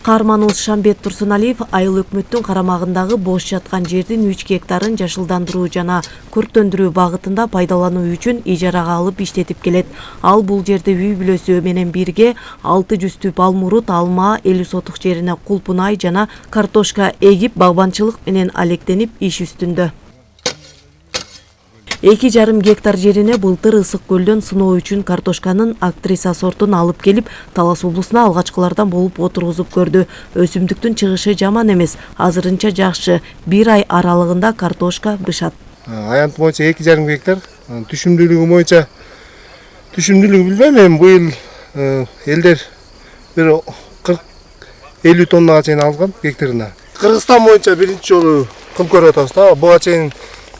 Каарманыбыз Шамбет Турсуналиев айыл өкмөттүн карамагындагы бош жаткан жердин 3 гектарын жашылдандыруу жана көрктөндүрүү багытында пайдалануу үчүн ижарага алып иштетип келет. Ал бул жерде үй бүлөсү менен бирге 600 түп алмурут, алма, 50 сотук жерине кулпунай жана картошка эгип, багбанчылык менен алектенип иш үстүндө. 2,5 гектар жерине былтыр Ысык көлдөн сыноо үчүн картошканын актриса сортун алып келип, Талас облусуна алгачкылардан болуп отургузуп көрдү. Өсүмдүктүн чыгышы жаман эмес, азырынча жакшы. 1 ай аралыгында картошка бышат. Аянты боюнча 2,5 гектар, түшүмдүүлүгү боюнча түшүмдүүлүгү билбейм, эми быйыл элдер бир 40-50 тоннага чейин алган гектарына. Кыргызстан боюнча биринчи жолу кылып көрүп атабыз да. Буга чейин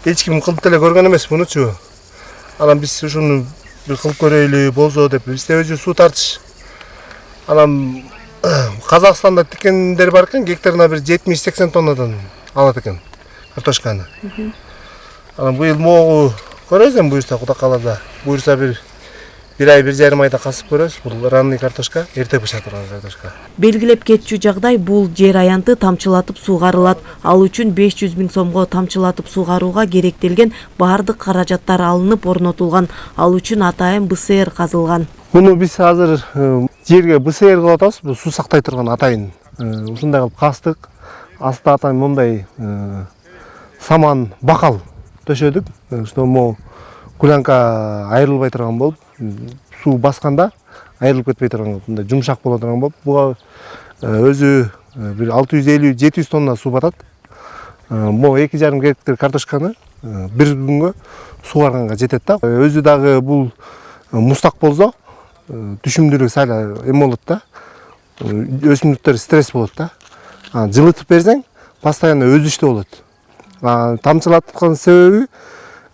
эч ким кылып деле көргөн эмес мунучу. Анан биз ушуну бир кылып көрөйлү болсо деп бизде өзү суу тартыш. Анан Казакстанда тиккендер бар экен, гектарына бир 70-80 тоннадан алат экен картошканы. Анан быйыл могу көрөбүз эми буюрса, Кудай кааласа. Буюрса бир ай, 1,5 айда касып көрөбүз. Бул ранный картошка, эрте бышат турган картошка. Белгилеп кетчү жагдай бул жер аянты тамчылатып суугарылат. Ал үчүн 500 000 сомго тамчылатып суугарууга керектелген бардык каражаттар алынып орнотулган. Ал үчүн атайын БСР казылган. Муну биз азыр жерге БСР кылып атабыз. Бул суу сактай турган атайын. Ушундай кылып кастык. Астына атайын мондай саман бакал төшөдүк. Ошто кулянка айрылбай турган болуп, суу басканда айрылып кетпей турган, мындай жумшак боло турган болуп, буга өзү бир 650-700 тонна суу батат. Могу 2,5 гектар картошканы бир күнгө суугарганга жетет да. Өзү дагы бул мустак болсо, түшүмдүүлүгү сал эме болот да. Өсүмдүктөр стресс болот да. Жылытып берсең, постоянно өзүштө болот. Тамчылаткан себеби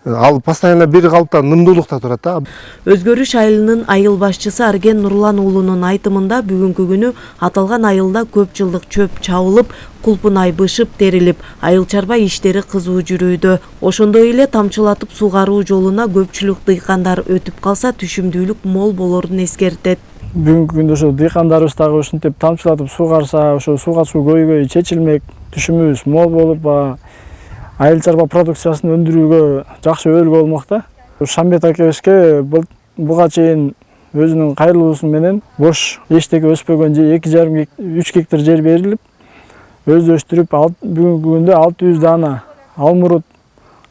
ал постоянно бир калыпта нымдуулукта турат да. Өзгөрүш айылынын айыл башчысы Арген Нурлан уулунун айтымында бүгүнкү күнү аталган айылда көп жылдык чөп чабылып, кулпунай бышып терилип, айыл чарба иштери кызуу жүрүүдө. Ошондой эле тамчылатып суугаруу жолуна көпчүлүк дыйкандар өтүп калса, түшүмдүүлүк мол болорун эскертет. Бүгүнкү күндө ошо дыйкандарыбыз дагы ушинтип тамчылатып суугарса, ошо сууга суу көйгөй чечилмек, түшүмүбүз мол болуп, айыл чарба продукциясын өндүрүүгө жакшы өбөлгө болмок да. Шамбет акебизге буга чейин өзүнүн кайрылуусу менен бош эчтеке өспөгөн 2,5-3 гектар жер берилип, өзү өстүрүп, бүгүнкү күндө 600 дана алмурут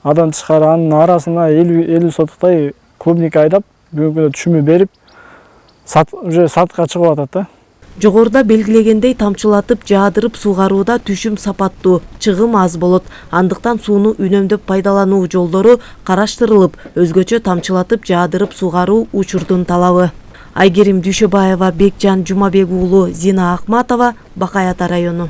адан тышкары анын арасына 50 сотуктай клубника айдап, бүгүнкү күндө түшүмү берип, уже сатка чыгып атат да. Жогоруда белгилегендей тамчылатып жаадырып суугарууда түшүм сапаттуу, чыгым аз болот. Андыктан сууну үнөмдөп пайдалануу жолдору караштырылып, өзгөчө тамчылатып жаадырып суугаруу учурдун талабы. Айгерим Дүйшөбаева, Бекжан Жумабек уулу, Зина Акматова, Бакай Ата району.